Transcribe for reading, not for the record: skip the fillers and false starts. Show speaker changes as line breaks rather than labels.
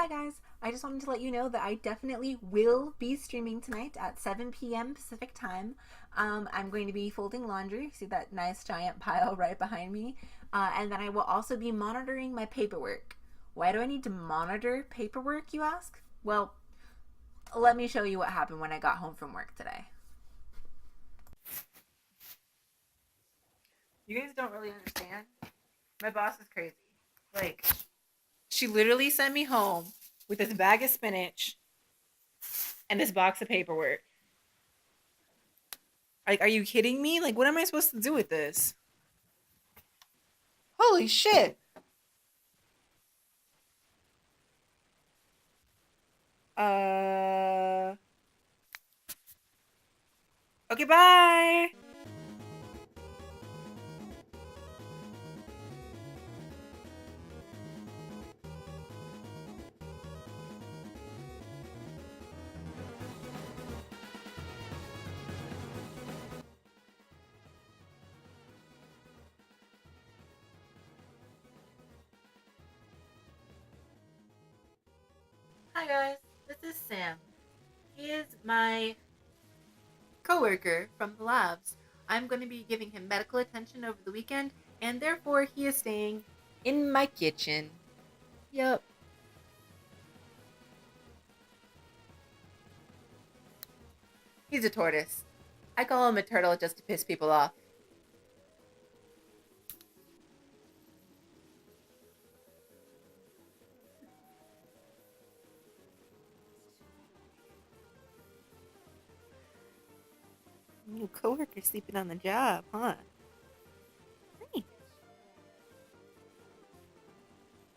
Hi guys, I just wanted to let you know that I definitely will be streaming tonight at 7 p.m. Pacific time. I'm going to be folding laundry. See that nice giant pile right behind me? And then I will also be monitoring my paperwork. Why do I need to monitor paperwork, you ask? Well, let me show you what happened when I got home from work today. You guys don't really understand. My boss is crazy. Like, she literally sent me home with this bag of spinach and this box of paperwork. Like, are you kidding me? Like, what am I supposed to do with this? Holy shit. Uh. Okay, bye. Hi guys, this is Sam. He is my coworker from the labs. I'm going to be giving him medical attention over the weekend, and therefore he is staying in my kitchen. Yup. He's a tortoise. I call him a turtle just to piss people off. New coworker sleeping on the job, huh?